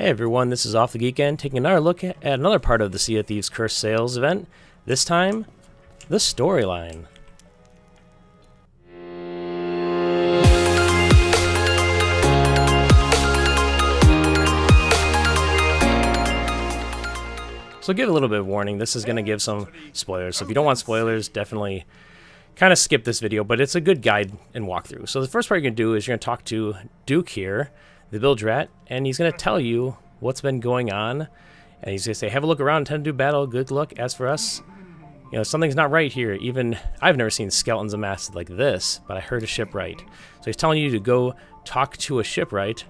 Hey everyone, this is Off the Geek End, taking another look at another part of the Sea of Thieves Cursed Sales event. This time, the storyline. So give a little bit of warning, this is going to give some spoilers. So if you don't want spoilers, definitely kind of skip this video, but it's a good guide and walkthrough. So the first part you're going to do is you're going to talk to Duke here, the bilge rat, and he's going to tell you what's been going on. And he's going to say, have a look around, intend to do battle, good luck. As for us, you know, something's not right here. Even I've never seen skeletons amassed like this, but I heard a shipwright. So he's telling you to go talk to a shipwright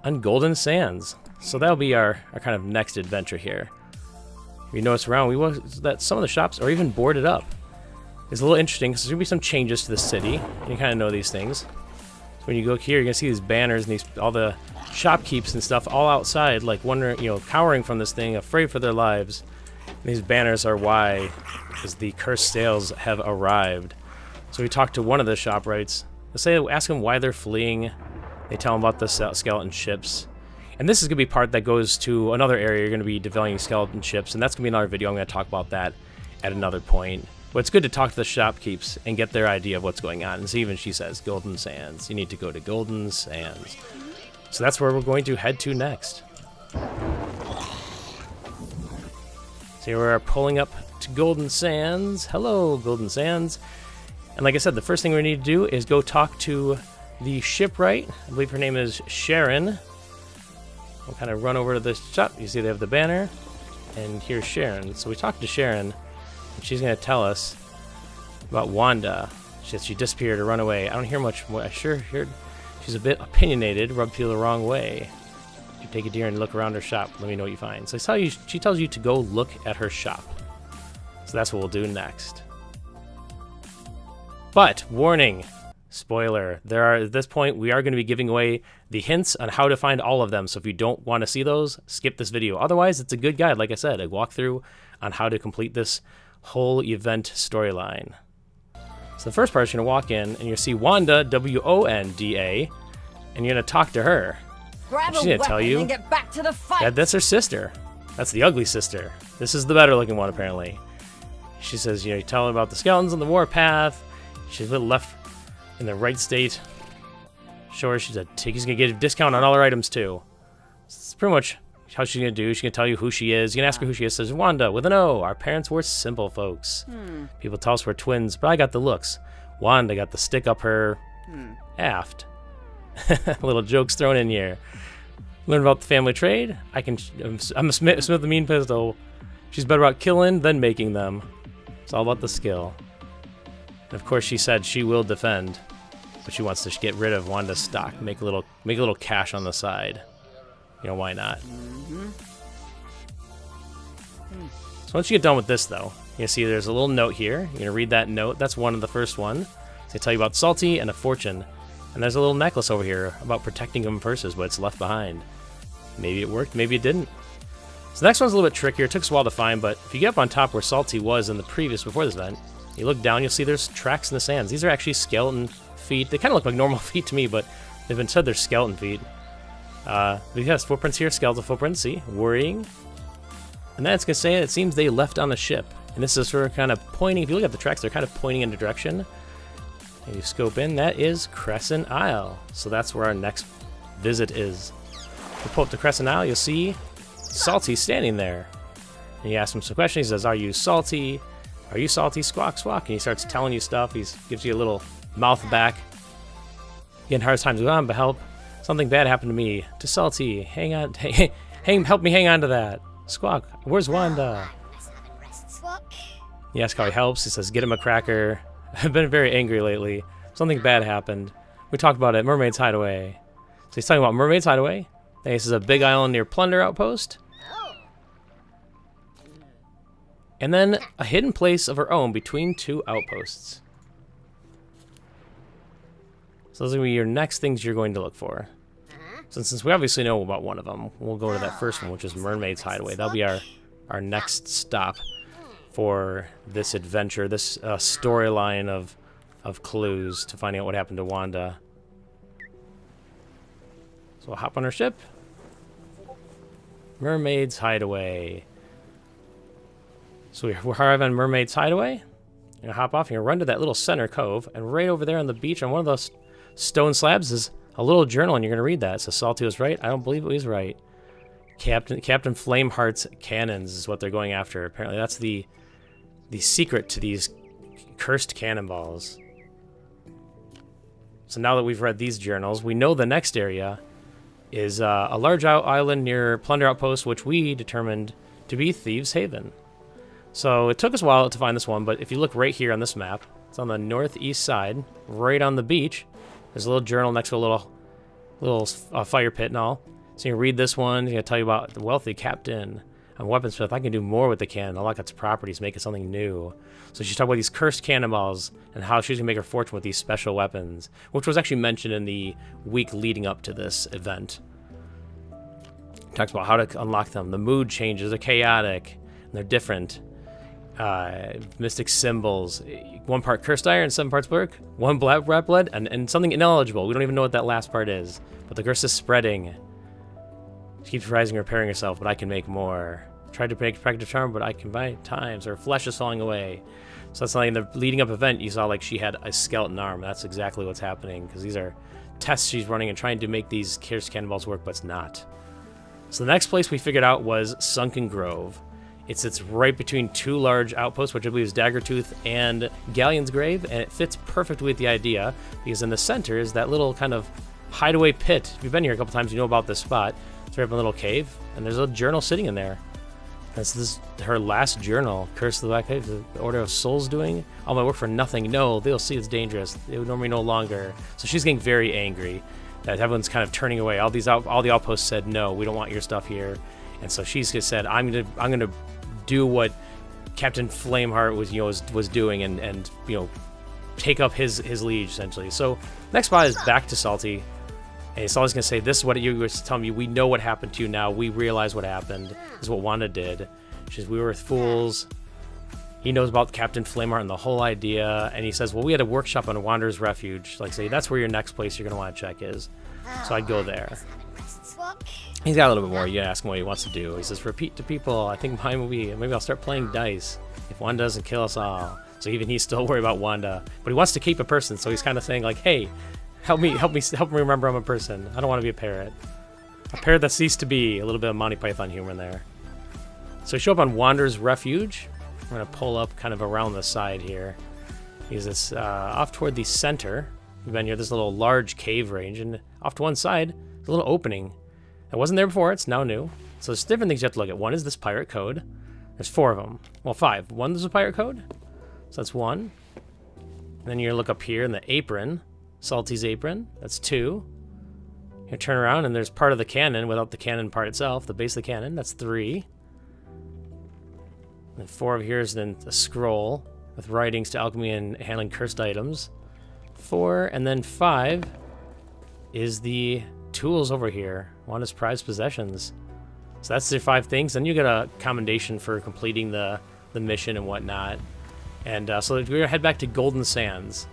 on Golden Sands. So that'll be our kind of next adventure here. If you notice around, that some of the shops are even boarded up. It's a little interesting because there's going to be some changes to the city, and you kind of know these things. So when you go here, you're going to see these banners and all the shopkeepers and stuff all outside, like wondering, you know, cowering from this thing, afraid for their lives. And these banners are why, because the cursed sales have arrived. So we talk to one of the shopwrights. Ask them why they're fleeing. They tell them about the skeleton ships. And this is going to be part that goes to another area. You're going to be developing skeleton ships, and that's going to be another video. I'm going to talk about that at another point. But it's good to talk to the shopkeepers and get their idea of what's going on. And so even she says, Golden Sands. You need to go to Golden Sands. So that's where we're going to head to next. So here we are pulling up to Golden Sands. Hello, Golden Sands. And like I said, the first thing we need to do is go talk to the shipwright. I believe her name is Sharon. We'll kind of run over to the shop. You see they have the banner. And here's Sharon. So we talked to Sharon. And she's going to tell us about Wanda. She disappeared or run away. I don't hear much more. I sure heard she's a bit opinionated, rubbed people the wrong way. You take a deer and look around her shop. Let me know what you find. So she tells you to go look at her shop. So that's what we'll do next. But, warning, spoiler, at this point, we are going to be giving away the hints on how to find all of them. So if you don't want to see those, skip this video. Otherwise, it's a good guide, like I said, a walkthrough on how to complete this whole event storyline. So the first part is you're going to walk in and you'll see Wanda, W-O-N-D-A, and you're going to talk to her. She's going to tell you and get back to the fight. that that's her sister. That's the ugly sister. This is the better looking one, apparently. She says, you know, you tell her about the skeletons on the warpath. She's left in the right state. Show her she's going to get a discount on all her items, too. It's pretty much how she's going to do. She's going to tell you who she is. You can ask her who she is. Says, Wanda, with an O. Our parents were simple folks. People tell us we're twins, but I got the looks. Wanda got the stick up her aft. Little jokes thrown in here. Learn about the family trade. I'm a smith with a mean pistol. She's better about killing than making them. It's all about the skill. And of course, she said she will defend, but she wants to get rid of Wanda's stock, make a little cash on the side. You know, why not? So once you get done with this, though, you see there's a little note here. You're going to read that note. That's one of the first one. They tell you about Salty and a fortune. And there's a little necklace over here about protecting them versus what's left behind. Maybe it worked, maybe it didn't. So the next one's a little bit trickier. It took us a while to find, but if you get up on top where Salty was in the before this event, you look down, you'll see there's tracks in the sands. These are actually skeleton feet. They kind of look like normal feet to me, but they've been said they're skeleton feet. Because footprints here, skeletal footprints, see? Worrying. And then it's going to say it seems they left on the ship. And this is sort of kind of pointing, if you look at the tracks, they're kind of pointing in a direction. And you scope in, that is Crescent Isle. So that's where our next visit is. If you pull up to Crescent Isle, you'll see Salty standing there. And you ask him some questions. He says, are you salty? Are you salty? Squawk, squawk. And he starts telling you stuff. He gives you a little mouth back. Getting hard times going on, but help. Something bad happened to me. To Salty. Hang on. Help me hang on to that. Squawk. Where's Wanda? You ask how he helps. He says, get him a cracker. I've been very angry lately. Something bad happened. We talked about it. Mermaid's Hideaway. So he's talking about Mermaid's Hideaway. This is a big island near Plunder Outpost. And then a hidden place of her own between two outposts. So those are going to be your next things you're going to look for. So since we obviously know about one of them, we'll go to that first one, which is Mermaid's Hideaway. That'll be our next stop for this adventure, this storyline of clues to finding out what happened to Wanda. So we'll hop on her ship. Mermaid's Hideaway. So we're arriving on Mermaid's Hideaway. You're gonna hop off, you're gonna run to that little center cove, and right over there on the beach on one of those stone slabs is a little journal, and you're gonna read that. It says Salty was right. I don't believe he was right. Captain Flameheart's cannons is what they're going after. Apparently that's the secret to these cursed cannonballs. So now that we've read these journals, we know the next area is a large island near Plunder Outpost, which we determined to be Thieves Haven. So it took us a while to find this one, but if you look right here on this map, it's on the northeast side, right on the beach. There's a little journal next to a little fire pit and all. So you can read this one. It's going to tell you about the wealthy captain and weaponsmith. I can do more with the cannon. Unlock its properties, make it something new. So she's talking about these cursed cannonballs and how she's going to make her fortune with these special weapons, which was actually mentioned in the week leading up to this event. It talks about how to unlock them. The mood changes. They're chaotic, and they're different. Mystic symbols. 1 part cursed iron, 7 parts work. 1 black rat blood, and something ineligible. We don't even know what that last part is. But the curse is spreading. She keeps rising and repairing herself, but I can make more. Tried to make practice charm, but I can buy times. Her flesh is falling away. So that's like in the leading up event, you saw like she had a skeleton arm. That's exactly what's happening, because these are tests she's running and trying to make these cursed cannonballs work, but it's not. So the next place we figured out was Sunken Grove. It's right between 2 large outposts, which I believe is Daggertooth and Galleon's Grave, and it fits perfectly with the idea, because in the center is that little kind of hideaway pit. If you've been here a couple times, you know about this spot. It's right up in a little cave, and there's a journal sitting in there. This is her last journal. Curse of the Black Cave, the Order of Souls doing? All my work for nothing. No, they'll see it's dangerous. They would normally no longer. So she's getting very angry that everyone's kind of turning away. All the outposts said, no, we don't want your stuff here. And so she's just said, I'm gonna do what Captain Flameheart was doing and take up his liege essentially. So next spot is back to Salty. And Salty's gonna say, this is what you were telling me. We know what happened to you now. We realize what happened. This is what Wanda did. She says, we were fools. He knows about Captain Flameheart and the whole idea. And he says, well, we had a workshop on Wanderer's Refuge. Like, say, that's where your next place you're gonna want to check is. So I'd go there. He's got a little bit more. You ask him what he wants to do. He says, repeat to people. I think mine will be, maybe I'll start playing dice if Wanda doesn't kill us all. So even he's still worried about Wanda, but he wants to keep a person. So he's kind of saying like, hey, help me remember I'm a person. I don't want to be a parrot. A parrot that ceased to be. A little bit of Monty Python humor in there. So we show up on Wanderer's Refuge. I'm going to pull up kind of around the side here. Because it's off toward the center. We've been here, this little large cave range, and off to one side, there's a little opening. That wasn't there before, it's now new. So there's different things you have to look at. One is this pirate code. There's 4 of them. Well, 5. One is a pirate code. So that's 1. And then you look up here in the apron. Salty's apron. That's 2. You turn around and there's part of the cannon without the cannon part itself. The base of the cannon. That's 3. And 4 of here is then a scroll with writings to alchemy and handling cursed items. 4, and then 5 is the tools over here. Wanda's prized possessions. So that's the 5 things. Then you get a commendation for completing the mission and whatnot. And so we're gonna head back to Golden Sands.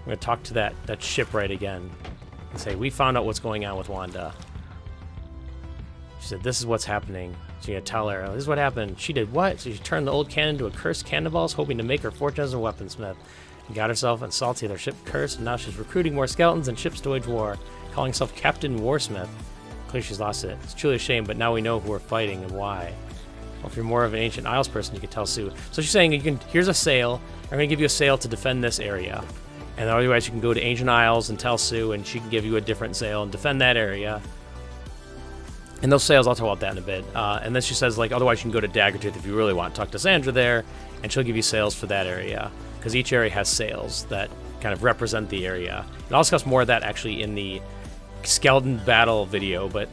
We're gonna talk to that shipwright again and say, we found out what's going on with Wanda. She said, this is what's happening. So you're gonna tell her, this is what happened. She did what? So she turned the old cannon into a cursed cannonballs, hoping to make her fortune as a weaponsmith. And got herself and Salty their ship cursed, and now she's recruiting more skeletons and ships to wage war, calling herself Captain Warsmith. Clearly she's lost it. It's truly a shame, but now we know who we're fighting and why. Well, if you're more of an Ancient Isles person, you can tell Sue. So she's saying, here's a sail. I'm going to give you a sail to defend this area. And otherwise you can go to Ancient Isles and tell Sue, and she can give you a different sail and defend that area. And those sails, I'll talk about that in a bit. And then she says, like, otherwise you can go to Daggertooth if you really want. Talk to Sandra there, and she'll give you sails for that area. Because each area has sails that kind of represent the area. And I'll discuss more of that actually in the skeleton battle video, but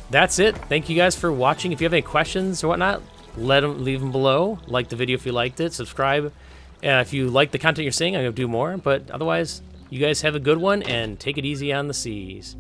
that's it. Thank you guys for watching. If you have any questions or whatnot, leave them below. Like the video if you liked it. Subscribe if you like the content you're seeing. I'm going to do more, but otherwise, you guys have a good one, and take it easy on the seas.